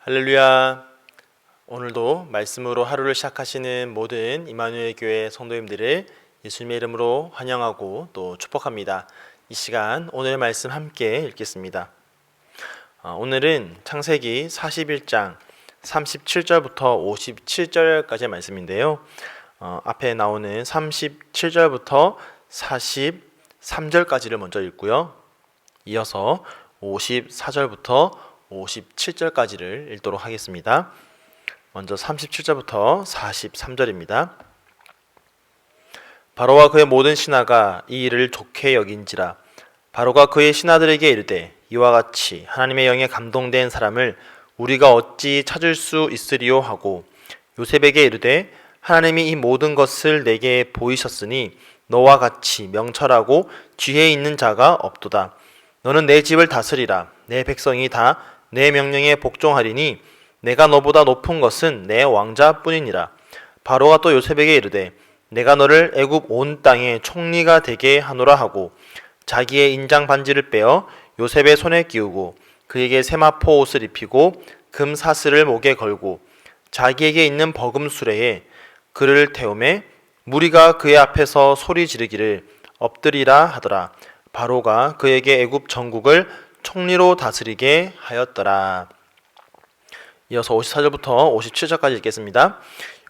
할렐루야. 오늘도 말씀으로 하루를 시작하시는 모든 임마누엘 교회 성도님들을 예수님의 이름으로 환영하고 또 축복합니다. 이 시간 오늘의 말씀 함께 읽겠습니다. 오늘은 창세기 41장 37절부터 57절까지의 말씀인데요. 앞에 나오는 37절부터 43절까지를 먼저 읽고요. 이어서 54절부터 57절까지를 읽도록 하겠습니다. 먼저 37절부터 43절입니다. 바로와 그의 모든 신하가 이 일을 좋게 여긴지라. 바로가 그의 신하들에게 이르되 이와 같이 하나님의 영에 감동된 사람을 우리가 어찌 찾을 수 있으리요 하고 요셉에게 이르되 하나님이 이 모든 것을 내게 보이셨으니 너와 같이 명철하고 지혜 있는 자가 없도다. 너는 내 집을 다스리라. 내 백성이 다 내 명령에 복종하리니 내가 너보다 높은 것은 내 왕자뿐이니라. 바로가 또 요셉에게 이르되 내가 너를 애굽 온 땅의 총리가 되게 하노라 하고 자기의 인장 반지를 빼어 요셉의 손에 끼우고 그에게 세마포 옷을 입히고 금 사슬을 목에 걸고 자기에게 있는 버금 수레에 그를 태우매 무리가 그의 앞에서 소리 지르기를 엎드리라 하더라. 바로가 그에게 애굽 전국을 총리로 다스리게 하였더라. 이어서 54절부터 57절까지 읽겠습니다.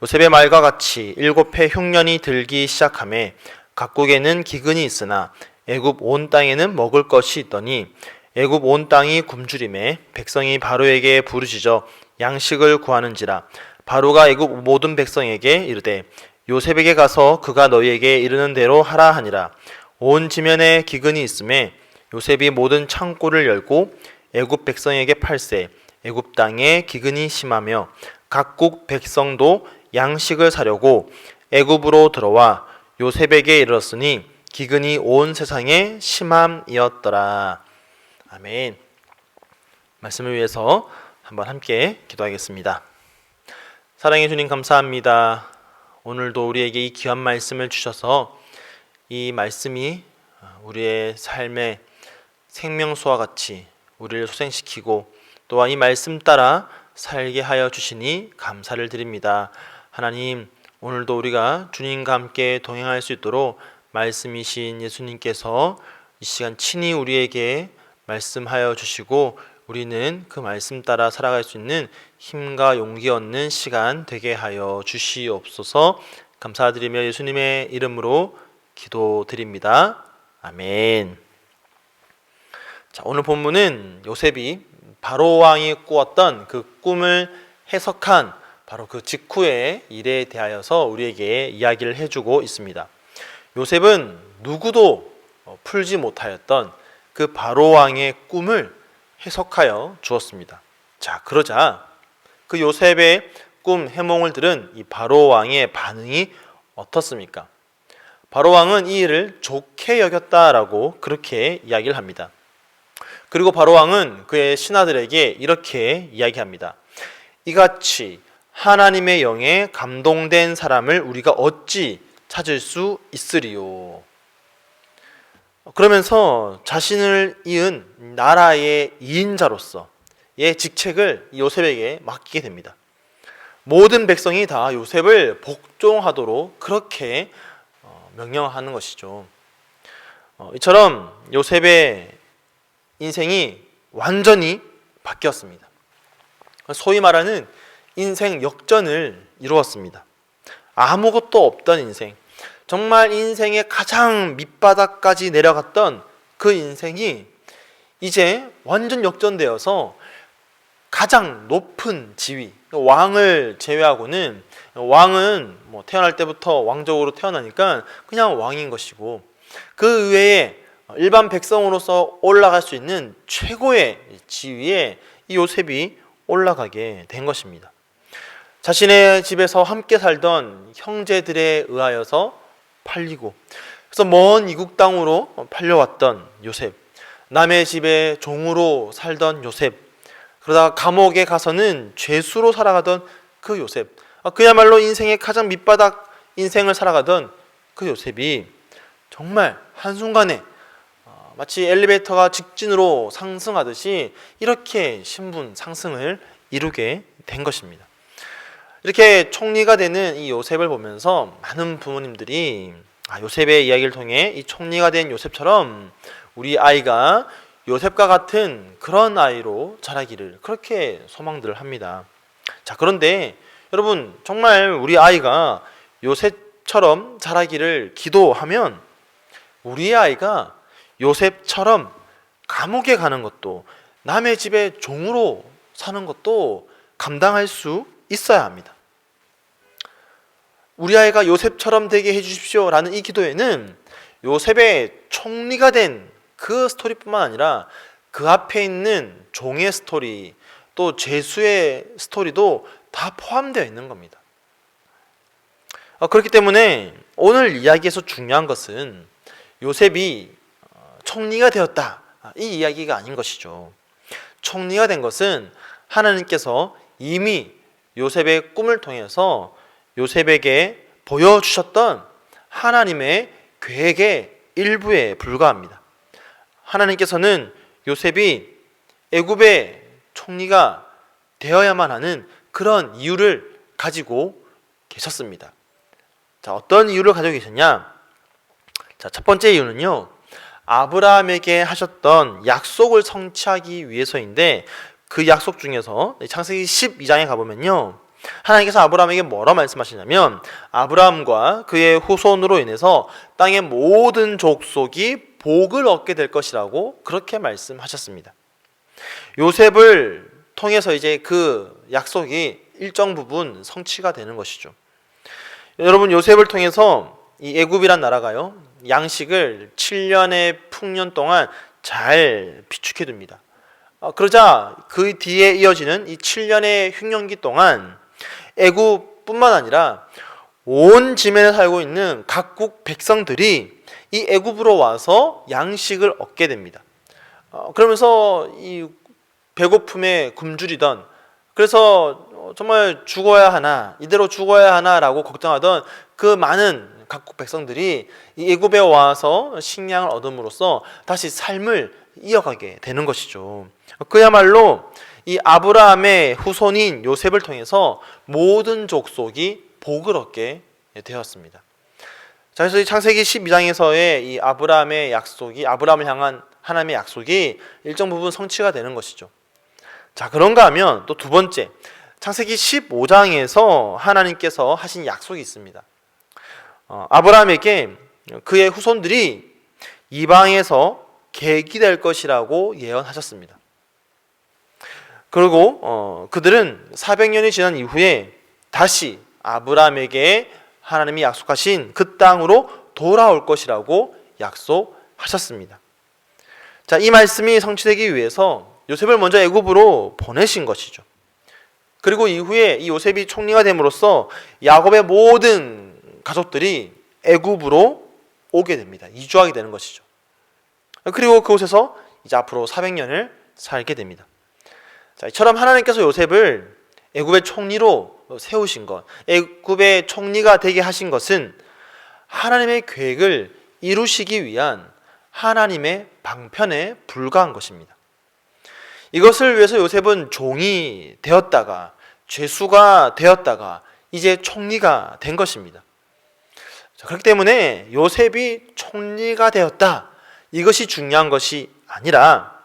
요셉의 말과 같이 7해 흉년이 들기 시작하매 각국에는 기근이 있으나 애굽 온 땅에는 먹을 것이 있더니 애굽 온 땅이 굶주림에 백성이 바로에게 부르짖어 양식을 구하는지라. 바로가 애굽 모든 백성에게 이르되 요셉에게 가서 그가 너희에게 이르는 대로 하라 하니라. 온 지면에 기근이 있음에 요셉이 모든 창고를 열고 애굽 백성에게 팔세 애굽 땅에 기근이 심하며 각국 백성도 양식을 사려고 애굽으로 들어와 요셉에게 이르렀으니 기근이 온 세상에 심함이었더라. 아멘. 말씀을 위해서 한번 함께 기도하겠습니다. 사랑해 주님 감사합니다. 오늘도 우리에게 이 귀한 말씀을 주셔서 이 말씀이 우리의 삶의 생명수와 같이 우리를 소생시키고 또한 이 말씀 따라 살게 하여 주시니 감사를 드립니다. 하나님, 오늘도 우리가 주님과 함께 동행할 수 있도록 말씀이신 예수님께서 이 시간 친히 우리에게 말씀하여 주시고 우리는 그 말씀 따라 살아갈 수 있는 힘과 용기 얻는 시간 되게 하여 주시옵소서. 감사드리며 예수님의 이름으로 기도드립니다. 아멘. 자, 오늘 본문은 요셉이 바로 왕이 꾸었던 그 꿈을 해석한 바로 그 직후의 일에 대하여서 우리에게 이야기를 해주고 있습니다. 요셉은 누구도 풀지 못하였던 그 바로 왕의 꿈을 해석하여 주었습니다. 자, 그러자 그 요셉의 꿈 해몽을 들은 이 바로 왕의 반응이 어떻습니까? 바로 왕은 이 일을 좋게 여겼다라고 그렇게 이야기를 합니다. 그리고 바로 왕은 그의 신하들에게 이렇게 이야기합니다. 이같이 하나님의 영에 감동된 사람을 우리가 어찌 찾을 수 있으리요. 그러면서 자신을 이은 나라의 2인자로서의 직책을 요셉에게 맡기게 됩니다. 모든 백성이 다 요셉을 복종하도록 그렇게 명령하는 것이죠. 이처럼 요셉의 인생이 완전히 바뀌었습니다. 소위 말하는 인생 역전을 이루었습니다. 아무것도 없던 인생, 정말 인생의 가장 밑바닥까지 내려갔던 그 인생이 이제 완전 역전되어서 가장 높은 지위, 왕을 제외하고는 왕은 태어날 때부터 왕족으로 태어나니까 그냥 왕인 것이고 그 외에 일반 백성으로서 올라갈 수 있는 최고의 지위에 이 요셉이 올라가게 된 것입니다. 자신의 집에서 함께 살던 형제들에 의하여서 팔리고 그래서 먼 이국 땅으로 팔려왔던 요셉, 남의 집에 종으로 살던 요셉, 그러다가 감옥에 가서는 죄수로 살아가던 그 요셉, 그야말로 인생의 가장 밑바닥 인생을 살아가던 그 요셉이 정말 한순간에 마치 엘리베이터가 직진으로 상승하듯이 이렇게 신분 상승을 이루게 된 것입니다. 이렇게 총리가 되는 이 요셉을 보면서 많은 부모님들이 요셉의 이야기를 통해 이 총리가 된 요셉처럼 우리 아이가 요셉과 같은 그런 아이로 자라기를 그렇게 소망들을 합니다. 자, 그런데 여러분, 정말 우리 아이가 요셉처럼 자라기를 기도하면 우리의 아이가 요셉처럼 감옥에 가는 것도, 남의 집에 종으로 사는 것도 감당할 수 있어야 합니다. 우리 아이가 요셉처럼 되게 해주십시오 라는 이 기도에는 요셉의 총리가 된 그 스토리뿐만 아니라 그 앞에 있는 종의 스토리, 또 죄수의 스토리도 다 포함되어 있는 겁니다. 그렇기 때문에 오늘 이야기에서 중요한 것은 요셉이 총리가 되었다, 이 이야기가 아닌 것이죠. 총리가 된 것은 하나님께서 이미 요셉의 꿈을 통해서 요셉에게 보여주셨던 하나님의 계획의 일부에 불과합니다. 하나님께서는 요셉이 애굽의 총리가 되어야만 하는 그런 이유를 가지고 계셨습니다. 자, 어떤 이유를 가지고 계셨냐? 자, 첫 번째 이유는요, 아브라함에게 하셨던 약속을 성취하기 위해서인데, 그 약속 중에서 창세기 12장에 가보면요, 하나님께서 아브라함에게 뭐라 말씀하시냐면 아브라함과 그의 후손으로 인해서 땅의 모든 족속이 복을 얻게 될 것이라고 그렇게 말씀하셨습니다. 요셉을 통해서 이제 그 약속이 일정 부분 성취가 되는 것이죠. 여러분, 요셉을 통해서 이 애굽이란 나라가요, 양식을 7년의 풍년 동안 잘 비축해 둡니다. 그러자 그 뒤에 이어지는 이 7년의 흉년기 동안 애굽뿐만 아니라 온 지면에 살고 있는 각국 백성들이 이 애굽으로 와서 양식을 얻게 됩니다. 그러면서 이 배고픔에 굶주리던, 그래서 정말 죽어야 하나, 이대로 죽어야 하나라고 걱정하던 그 많은 각국 백성들이 이 애굽에 와서 식량을 얻음으로써 다시 삶을 이어가게 되는 것이죠. 그야말로 이 아브라함의 후손인 요셉을 통해서 모든 족속이 복을 얻게 되었습니다. 자, 그래서 이 창세기 12장에서의 이 아브라함의 약속이, 아브라함을 향한 하나님의 약속이 일정 부분 성취가 되는 것이죠. 자, 그런가 하면 또 두 번째, 창세기 15장에서 하나님께서 하신 약속이 있습니다. 아브라함에게 그의 후손들이 이방에서 객이 될 것이라고 예언하셨습니다. 그리고 그들은 400년이 지난 이후에 다시 아브라함에게 하나님이 약속하신 그 땅으로 돌아올 것이라고 약속하셨습니다. 자, 이 말씀이 성취되기 위해서 요셉을 먼저 애굽으로 보내신 것이죠. 그리고 이후에 이 요셉이 총리가 됨으로써 야곱의 모든 가족들이 애굽으로 오게 됩니다. 이주하게 되는 것이죠. 그리고 그곳에서 이제 앞으로 400년을 살게 됩니다. 자, 이처럼 하나님께서 요셉을 애굽의 총리로 세우신 것, 애굽의 총리가 되게 하신 것은 하나님의 계획을 이루시기 위한 하나님의 방편에 불과한 것입니다. 이것을 위해서 요셉은 종이 되었다가 죄수가 되었다가 이제 총리가 된 것입니다. 자, 그렇기 때문에 요셉이 총리가 되었다, 이것이 중요한 것이 아니라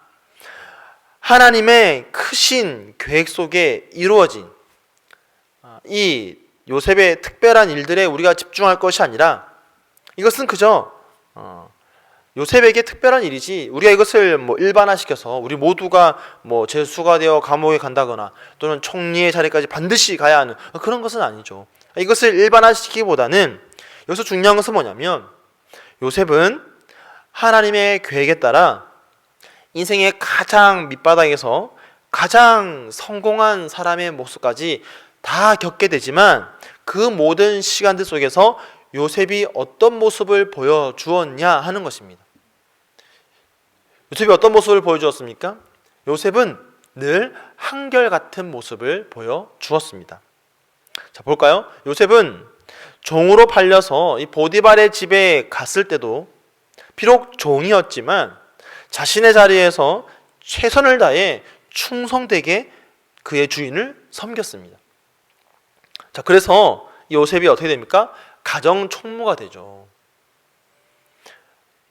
하나님의 크신 계획 속에 이루어진 이 요셉의 특별한 일들에 우리가 집중할 것이 아니라 이것은 그저 요셉에게 특별한 일이지 우리가 이것을 일반화시켜서 우리 모두가 죄수가 되어 감옥에 간다거나 또는 총리의 자리까지 반드시 가야 하는 그런 것은 아니죠. 이것을 일반화시키기보다는 여기서 중요한 것은 뭐냐면 요셉은 하나님의 계획에 따라 인생의 가장 밑바닥에서 가장 성공한 사람의 모습까지 다 겪게 되지만 그 모든 시간들 속에서 요셉이 어떤 모습을 보여주었냐 하는 것입니다. 요셉이 어떤 모습을 보여주었습니까? 요셉은 늘 한결같은 모습을 보여주었습니다. 자, 볼까요? 요셉은 종으로 팔려서 이 보디발의 집에 갔을 때도 비록 종이었지만 자신의 자리에서 최선을 다해 충성되게 그의 주인을 섬겼습니다. 자, 그래서 요셉이 어떻게 됩니까? 가정 총무가 되죠.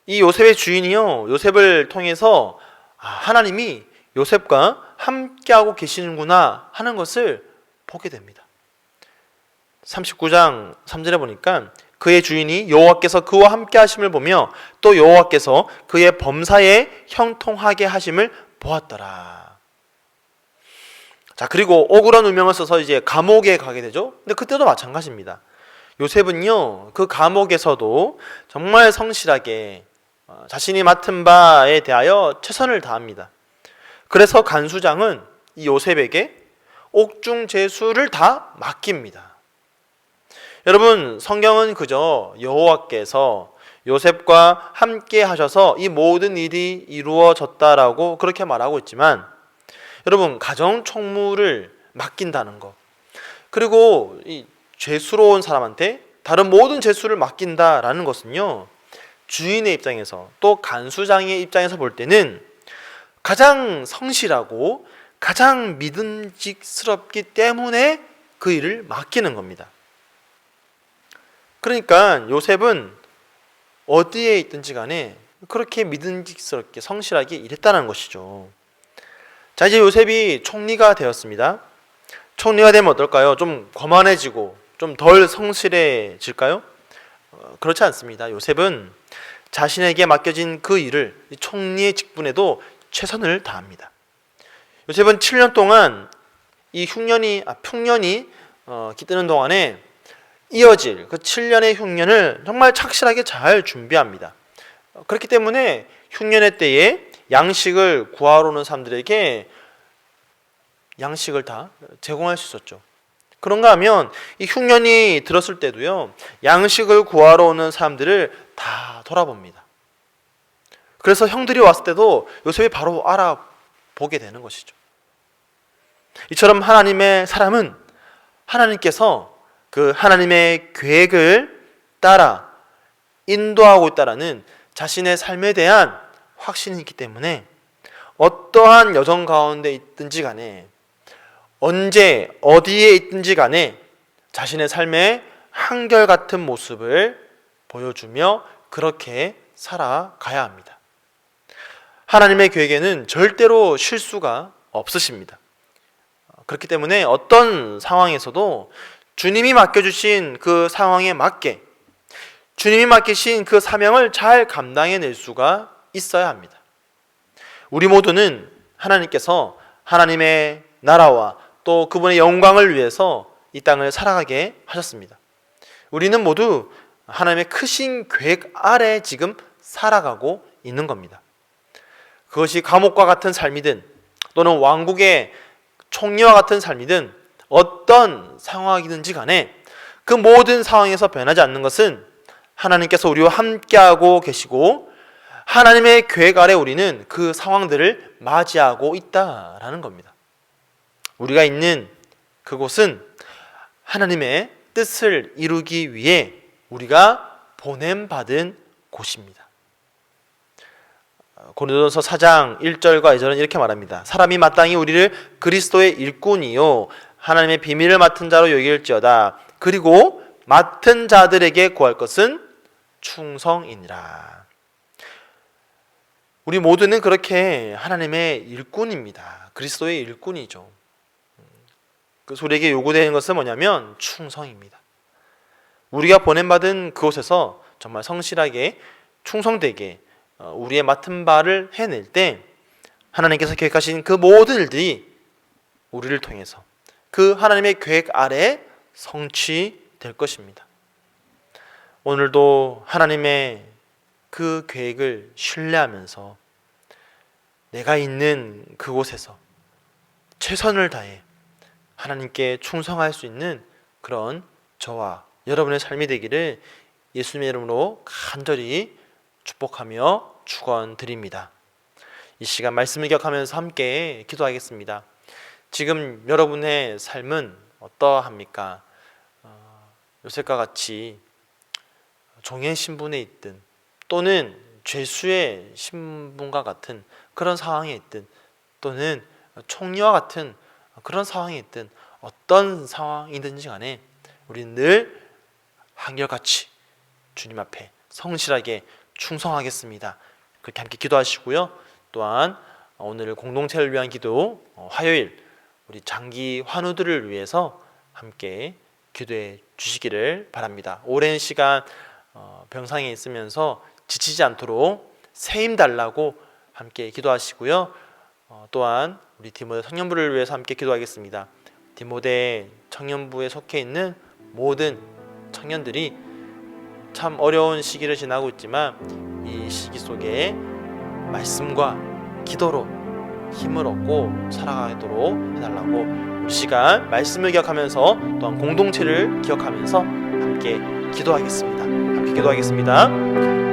이 요셉의 주인이요, 요셉을 통해서 하나님이 요셉과 함께하고 계시는구나 하는 것을 보게 됩니다. 39장 3절에 보니까 그의 주인이 여호와께서 그와 함께 하심을 보며 또 여호와께서 그의 범사에 형통하게 하심을 보았더라. 자, 그리고 억울한 누명을 써서 이제 감옥에 가게 되죠. 근데 그때도 마찬가지입니다. 요셉은요, 그 감옥에서도 정말 성실하게 자신이 맡은 바에 대하여 최선을 다합니다. 그래서 간수장은 이 요셉에게 옥중제수를 다 맡깁니다. 여러분, 성경은 그저 여호와께서 요셉과 함께 하셔서 이 모든 일이 이루어졌다라고 그렇게 말하고 있지만, 여러분, 가정 총무를 맡긴다는 것, 그리고 이 죄수로운 사람한테 다른 모든 죄수를 맡긴다라는 것은요, 주인의 입장에서 또 간수장의 입장에서 볼 때는 가장 성실하고 가장 믿음직스럽기 때문에 그 일을 맡기는 겁니다. 그러니까 요셉은 어디에 있든지 간에 그렇게 믿음직스럽게 성실하게 일했다는 것이죠. 자, 이제 요셉이 총리가 되었습니다. 총리가 되면 어떨까요? 좀 거만해지고 좀 덜 성실해질까요? 그렇지 않습니다. 요셉은 자신에게 맡겨진 그 일을 총리의 직분에도 최선을 다합니다. 요셉은 7년 동안 이 풍년이 깃드는 동안에 이어질 그 7년의 흉년을 정말 착실하게 잘 준비합니다. 그렇기 때문에 흉년의 때에 양식을 구하러 오는 사람들에게 양식을 다 제공할 수 있었죠. 그런가 하면 이 흉년이 들었을 때도요, 양식을 구하러 오는 사람들을 다 돌아봅니다. 그래서 형들이 왔을 때도 요셉이 바로 알아보게 되는 것이죠. 이처럼 하나님의 사람은 하나님께서 그 하나님의 계획을 따라 인도하고 있다라는 자신의 삶에 대한 확신이 있기 때문에 어떠한 여정 가운데 있든지 간에 언제 어디에 있든지 간에 자신의 삶의 한결같은 모습을 보여주며 그렇게 살아가야 합니다. 하나님의 계획에는 절대로 실수가 없으십니다. 그렇기 때문에 어떤 상황에서도 주님이 맡겨주신 그 상황에 맞게 주님이 맡기신 그 사명을 잘 감당해낼 수가 있어야 합니다. 우리 모두는 하나님께서 하나님의 나라와 또 그분의 영광을 위해서 이 땅을 살아가게 하셨습니다. 우리는 모두 하나님의 크신 계획 아래 지금 살아가고 있는 겁니다. 그것이 감옥과 같은 삶이든 또는 왕국의 총리와 같은 삶이든 어떤 상황이든지 간에 그 모든 상황에서 변하지 않는 것은 하나님께서 우리와 함께하고 계시고 하나님의 계획 아래 우리는 그 상황들을 맞이하고 있다라는 겁니다. 우리가 있는 그곳은 하나님의 뜻을 이루기 위해 우리가 보냄받은 곳입니다. 고린도전서 4장 1절과 2절은 이렇게 말합니다. 사람이 마땅히 우리를 그리스도의 일꾼이요 하나님의 비밀을 맡은 자로 여길지어다. 그리고 맡은 자들에게 구할 것은 충성이니라. 우리 모두는 그렇게 하나님의 일꾼입니다. 그리스도의 일꾼이죠. 그래서 우리에게 요구되는 것은 뭐냐면 충성입니다. 우리가 보냄받은 그곳에서 정말 성실하게 충성되게 우리의 맡은 바를 해낼 때 하나님께서 계획하신 그 모든 일들이 우리를 통해서 그 하나님의 계획 아래 성취될 것입니다. 오늘도 하나님의 그 계획을 신뢰하면서 내가 있는 그곳에서 최선을 다해 하나님께 충성할 수 있는 그런 저와 여러분의 삶이 되기를 예수님의 이름으로 간절히 축복하며 축원드립니다. 이 시간 말씀을 기억하면서 함께 기도하겠습니다. 지금 여러분의 삶은 어떠합니까? 요셉과 같이 종의 신분에 있든 또는 죄수의 신분과 같은 그런 상황에 있든 또는 총리와 같은 그런 상황이 있든 어떤 상황이든지 간에 우리는 늘 한결같이 주님 앞에 성실하게 충성하겠습니다. 그렇게 함께 기도하시고요. 또한 오늘 공동체를 위한 기도, 화요일 우리 장기 환우들을 위해서 함께 기도해 주시기를 바랍니다. 오랜 시간 병상에 있으면서 지치지 않도록 새 힘 달라고 함께 기도하시고요. 또한 우리 디모데 청년부를 위해서 함께 기도하겠습니다. 디모데 청년부에 속해 있는 모든 청년들이 참 어려운 시기를 지나고 있지만 이 시기 속에 말씀과 기도로 힘을 얻고 살아가도록 해달라고, 이 시간 말씀을 기억하면서 또한 공동체를 기억하면서 함께 기도하겠습니다. 함께 기도하겠습니다.